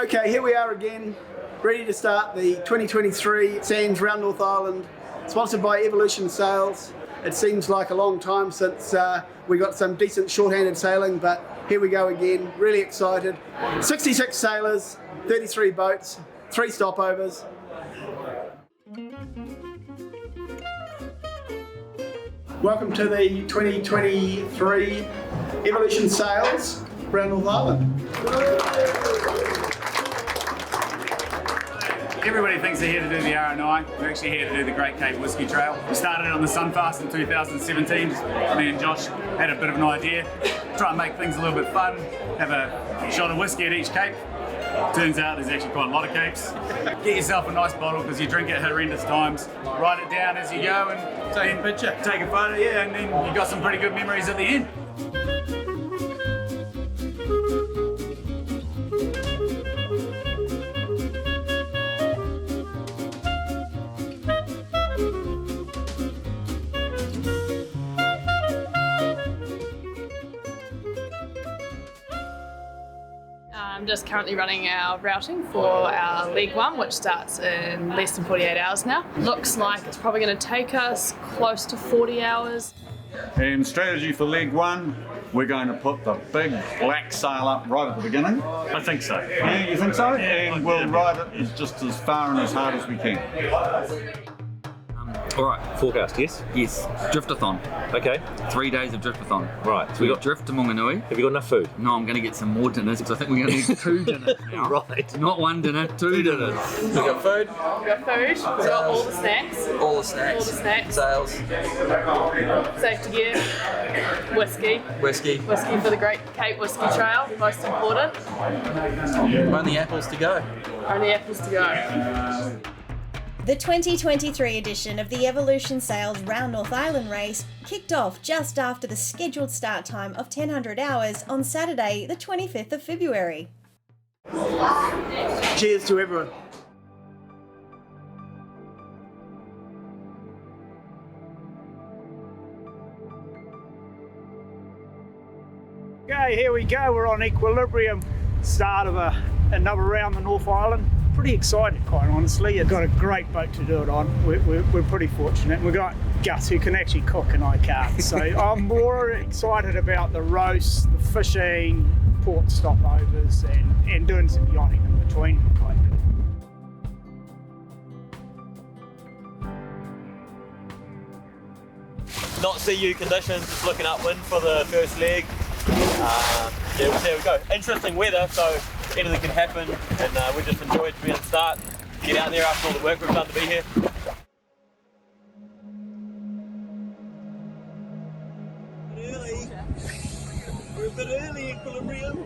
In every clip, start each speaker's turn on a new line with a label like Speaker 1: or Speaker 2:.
Speaker 1: Okay, here we are again, ready to start the 2023 ssanz round North Island, sponsored by Evolution Sails. It seems like a long time since we got some decent shorthanded sailing, but here we go again, really excited. 66 sailors, 33 boats, 3 stopovers. Welcome to the 2023 Evolution Sails round North Island.
Speaker 2: Everybody thinks they're here to do the R&I. We're actually here to do the Great Cape Whisky Trail. We started it on the Sunfast in 2017. Me and Josh had a bit of an idea, try and make things a little bit fun, have a shot of whiskey at each cape. Turns out there's actually quite a lot of capes. Get yourself a nice bottle because you drink it at horrendous times. Write it down as you go and take a picture. Take a photo, yeah, and then you've got some pretty good memories at the end.
Speaker 3: I'm just currently running our routing for our Leg 1, which starts in less than 48 hours now. Looks like it's probably going to take us close to 40 hours.
Speaker 4: And strategy for leg 1, we're going to put the big black sail up right at the beginning.
Speaker 2: I think so.
Speaker 4: Yeah, you think so? And we'll ride it just as far and as hard as we can.
Speaker 5: Alright, forecast, yes?
Speaker 6: Yes, driftathon.
Speaker 5: Okay.
Speaker 6: 3 days of driftathon.
Speaker 5: Right.
Speaker 6: So we got drift to Maunganui.
Speaker 5: Have you got enough food?
Speaker 6: No, I'm going to get some more dinners because I think we're going to need 2 dinners now.
Speaker 5: Right.
Speaker 6: Not 1 dinner, 2 dinners.
Speaker 5: We got food?
Speaker 3: We've got food, we've got all the snacks.
Speaker 7: All the snacks.
Speaker 3: All the snacks.
Speaker 7: Sails.
Speaker 3: Safety gear, whiskey.
Speaker 7: Whiskey.
Speaker 3: Whiskey for the Great Cape Whisky Trail, most important.
Speaker 7: Only apples to go.
Speaker 3: Only apples to go.
Speaker 8: The 2023 edition of the Evolution Sails Round North Island race kicked off just after the scheduled start time of 1000 hours on Saturday, the 25th of February.
Speaker 1: Cheers to everyone.
Speaker 9: Okay, here we go. We're on equilibrium. Start of another round the North Island. Pretty excited, quite honestly. You've got a great boat to do it on. We're pretty fortunate. We've got Gus who can actually cook and I can't. So I'm more excited about the roast, the fishing, port stopovers and doing some yachting in between. Quite good.
Speaker 5: Not CU conditions, just looking upwind for the first leg. Yeah, we'll see how we go. Interesting weather, so anything can happen, and we just enjoyed being at the start. Get out there after all the work we've done to be here.
Speaker 9: Early. We're a bit early, equilibrium.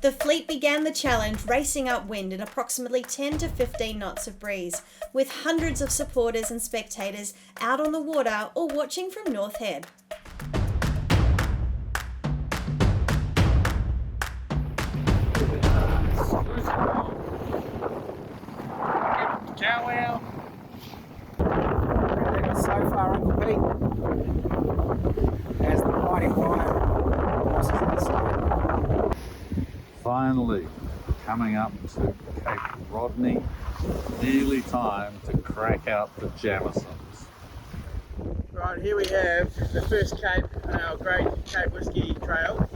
Speaker 8: The fleet began the challenge racing upwind in approximately 10 to 15 knots of breeze, with hundreds of supporters and spectators out on the water or watching from North Head.
Speaker 9: Ciao, so far on the beat as the mighty wire crosses the start.
Speaker 4: Finally, coming up to Cape Rodney, nearly time to crack out the Jamisons.
Speaker 9: Right.
Speaker 10: Right, here we have the first cape on our great Cape Whisky Trail.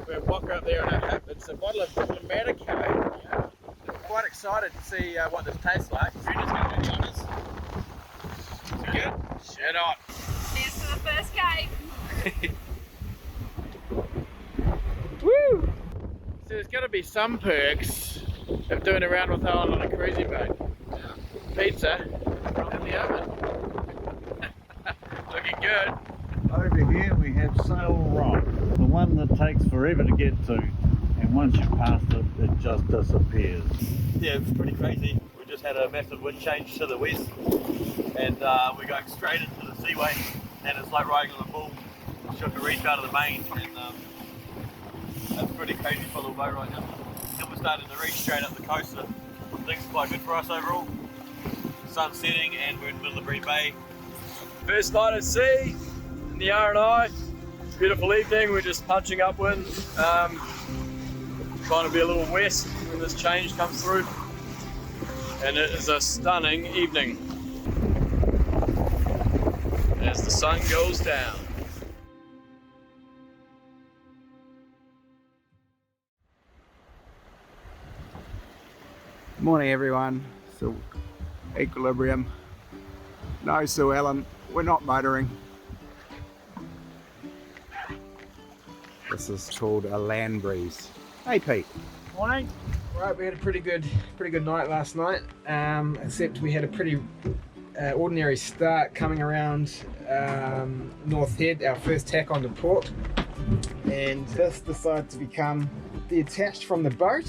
Speaker 10: We have vodka up there on our hip. It's a bottle of diplomatic. Quite excited to see what this tastes like. Brenda's going to do the honours. Is it good? Shit on.
Speaker 3: Here's to the first cape.
Speaker 10: Woo! So there's got to be some perks of doing a round with Island on a cruising boat. Pizza in the oven. Looking good.
Speaker 4: Over here we have Sail Rock, the one that takes forever to get to, and once you pass it, it just disappears.
Speaker 5: Yeah, it's pretty crazy. We just had a massive wind change to the west, and we're going straight into the seaway, and it's like riding on a bull. Shook a reef out of the main, and that's pretty crazy for a little boat right now. And we're starting to reach straight up the coast, so things are quite good for us overall. Sun's setting, and we're in the middle of Green Bay.
Speaker 10: First night at sea in the R&I. Beautiful evening. We're just punching upwind, trying to be a little west when this change comes through. And it is a stunning evening as the sun goes down.
Speaker 1: Morning everyone. So equilibrium. No Sue Ellen, we're not motoring. This is called a land breeze. Hey Pete.
Speaker 10: Morning.
Speaker 11: Right, we had a pretty good night last night, except we had a pretty ordinary start coming around North Head, our first tack onto port, and this decided to become detached from the boat.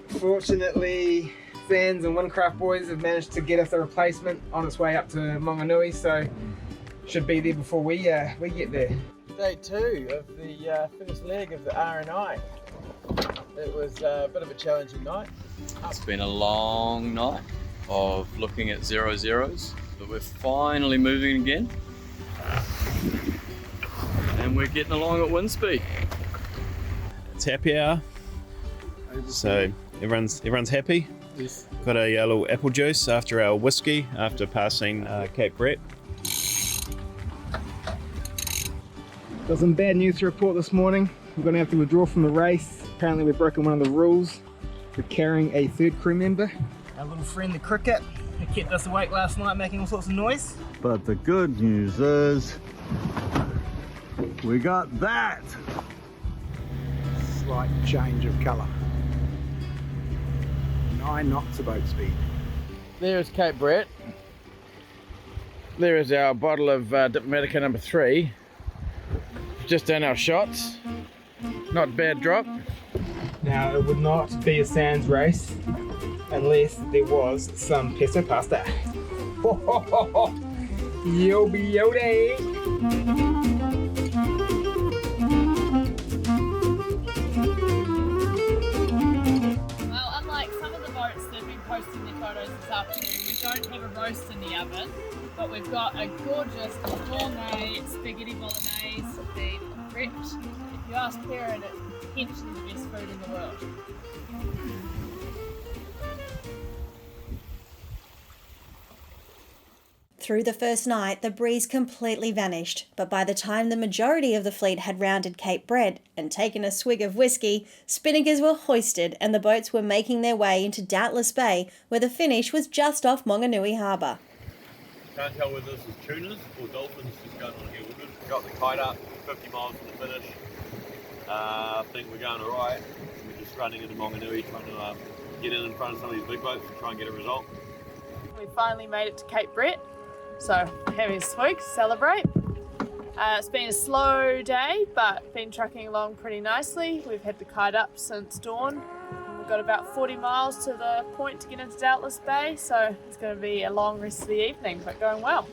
Speaker 11: Fortunately, Ssanz and Windcraft boys have managed to get us a replacement on its way up to Maunganui, so should be there before we get there. Day 2 of the first leg of the R&I. It was a bit of a challenging night.
Speaker 12: It's been a long night of looking at 0-0s, but we're finally moving again. And we're getting along at wind speed.
Speaker 13: It's happy hour, so everyone's happy.
Speaker 11: Yes.
Speaker 13: Got a little apple juice after our whiskey, after passing Cape Brett.
Speaker 11: Got some bad news to report this morning. We're going to have to withdraw from the race. Apparently we've broken one of the rules. We're carrying a third crew member. Our little friend the cricket, who kept us awake last night making all sorts of noise.
Speaker 4: But the good news is, we got that!
Speaker 1: Slight change of colour. 9 knots of boat speed.
Speaker 10: There's Cape Brett. There is our bottle of Diplomatica number 3. Just done our shots. Not a bad drop.
Speaker 11: Now it would not be a ssanz race unless there was some pesto pasta. Yobi yode!
Speaker 3: Well, unlike some of the boats that have been posting their photos this afternoon, we don't have a roast in the oven, but we've got a gorgeous gourmet spaghetti bolognese being prepped. If you ask Karen, it's potentially the best food in the world.
Speaker 8: Through the first night, the breeze completely vanished, but by the time the majority of the fleet had rounded Cape Brett and taken a swig of whiskey, spinnakers were hoisted and the boats were making their way into Doubtless Bay, where the finish was just off Maunganui Harbour.
Speaker 5: Can't tell whether this is tunas or dolphins just going on here. We've just got the kite up, 50 miles from the finish. I think we're going alright. We're just running into Maunganui, trying to get in front of some of these big boats and try and get a result.
Speaker 3: We finally made it to Cape Brett, so having a swig to celebrate. It's been a slow day, but been trucking along pretty nicely. We've had the kite up since dawn. We've got about 40 miles to the point to get into Doubtless Bay, so it's going to be a long rest of the evening, but going well.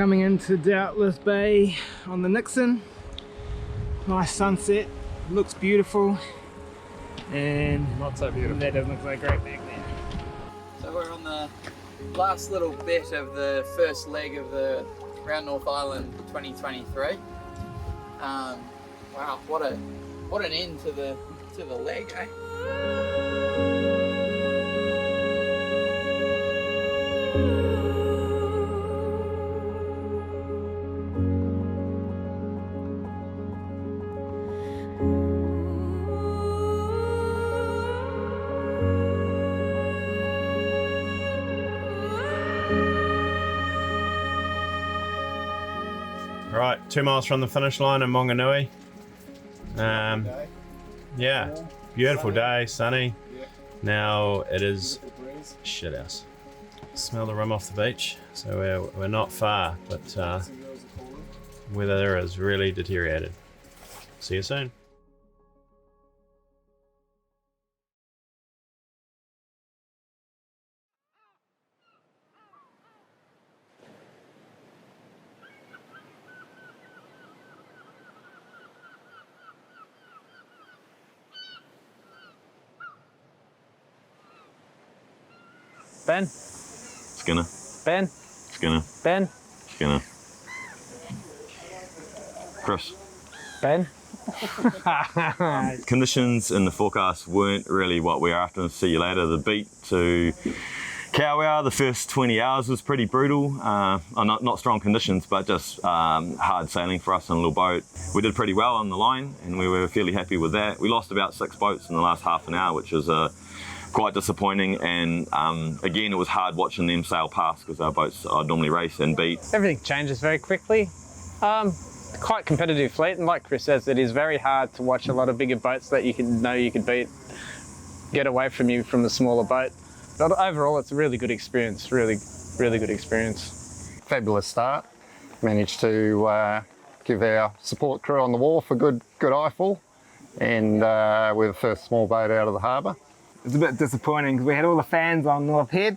Speaker 11: coming into Doubtless Bay on the Nixon. Nice sunset, looks beautiful, and not so beautiful. That doesn't look like great back there.
Speaker 7: So we're on the last little bit of the first leg of the Round North Island 2023. Wow, what an end to the leg, eh?
Speaker 13: Right, 2 miles from the finish line in Maunganui. Yeah, beautiful day, sunny. Now it is shit house. Smell the rum off the beach. So we're not far, but weather has really deteriorated. See you soon.
Speaker 14: Ben?
Speaker 15: Skinner.
Speaker 14: Ben?
Speaker 15: Skinner.
Speaker 14: Ben?
Speaker 15: Skinner. Chris.
Speaker 14: Ben?
Speaker 15: Conditions in the forecast weren't really what we were after. See you later. The beat to Kauau, the first 20 hours was pretty brutal. Not strong conditions, but just hard sailing for us on a little boat. We did pretty well on the line, and we were fairly happy with that. We lost about 6 boats in the last half an hour, which was quite disappointing, and again, it was hard watching them sail past because our boats I normally race and beat.
Speaker 14: Everything changes very quickly. Quite competitive fleet, and like Chris says, it is very hard to watch a lot of bigger boats that you could beat get away from you from the smaller boat. But overall, it's a really good experience, really good experience.
Speaker 16: Fabulous start. Managed to give our support crew on the wharf a good eyeful, and we're the first small boat out of the harbour.
Speaker 11: It was a bit disappointing because we had all the fans on North Head,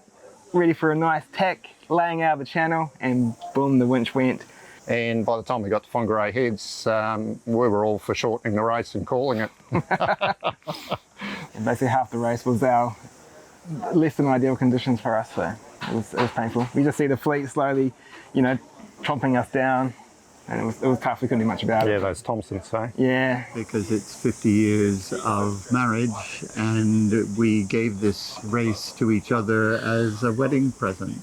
Speaker 11: ready for a nice tack, laying out the channel, and boom, the winch went.
Speaker 16: And by the time we got to Whangarei Heads, we were all for shortening the race and calling it.
Speaker 11: And basically half the race was our less than ideal conditions for us, so it was painful. We just see the fleet slowly, tromping us down, and it was tough. We couldn't do much about it.
Speaker 16: Yeah, those Thompsons, eh?
Speaker 11: Yeah.
Speaker 4: Because it's 50 years of marriage, and we gave this race to each other as a wedding present.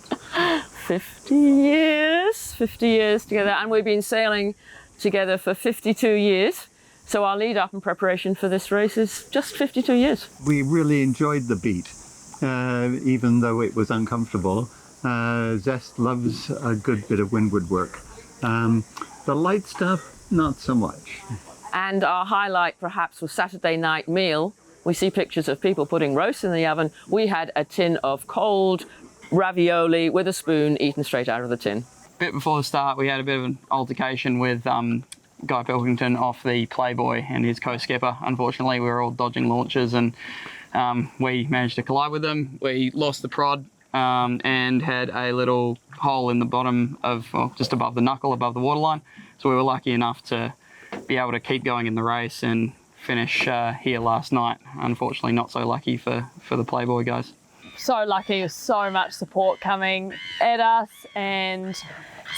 Speaker 17: 50 years together, and we've been sailing together for 52 years. So our lead up and preparation for this race is just 52 years.
Speaker 4: We really enjoyed the beat, even though it was uncomfortable. Zest loves a good bit of windward work. The light stuff, not so much.
Speaker 17: And our highlight perhaps was Saturday night meal. We see pictures of people putting roast in the oven. We had a tin of cold ravioli with a spoon eaten straight out of the tin.
Speaker 18: A bit before the start, we had a bit of an altercation with Guy Pilkington off the Playboy and his co-skipper. Unfortunately, we were all dodging launches, and we managed to collide with them. We lost the prod and had a little hole in the bottom of, just above the knuckle, above the waterline. So we were lucky enough to be able to keep going in the race and finish here last night. Unfortunately, not so lucky for the Playboy guys.
Speaker 3: So lucky, with so much support coming at us, and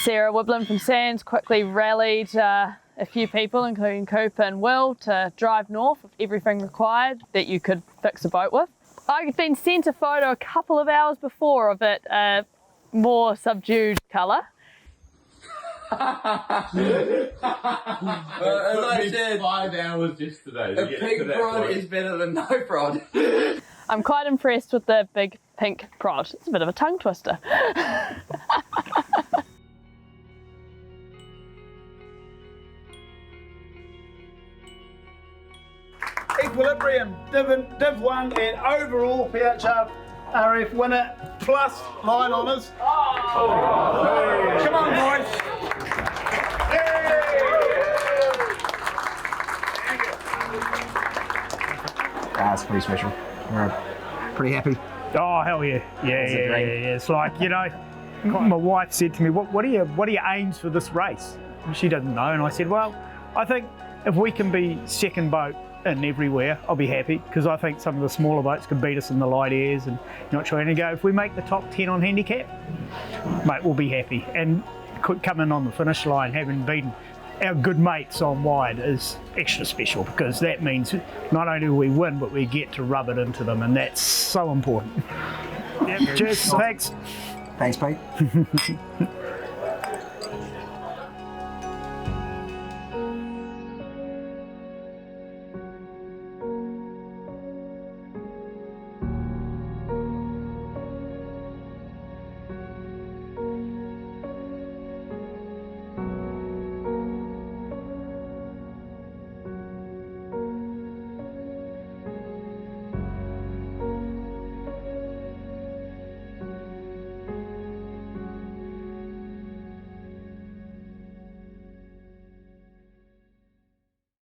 Speaker 3: Sarah Wiblin from ssanz quickly rallied a few people, including Cooper and Will, to drive north with everything required that you could fix a boat with. I'd been sent a photo a couple of hours before of it, more subdued colour.
Speaker 12: As I said, 5 hours yesterday. A pink prod is better than no prod.
Speaker 3: I'm quite impressed with the big pink prod. It's a bit of a tongue twister.
Speaker 1: Equilibrium, Div 1 and overall PHR RF winner plus line honours. Oh. Come on, boys.
Speaker 11: It's pretty special. We're pretty happy. Oh, hell yeah. Yeah. It's like,
Speaker 9: my wife said to me, what are your aims for this race? And she doesn't know, and I said, well, I think if we can be second boat in everywhere, I'll be happy, because I think some of the smaller boats could beat us in the light airs and not trying to go. If we make the top 10 on handicap, mate, we'll be happy. And coming on the finish line, having beaten our good mates on wide is extra special, because that means not only do we win, but we get to rub it into them, and that's so important. Yep, cheers, thanks.
Speaker 19: Thanks, Pete.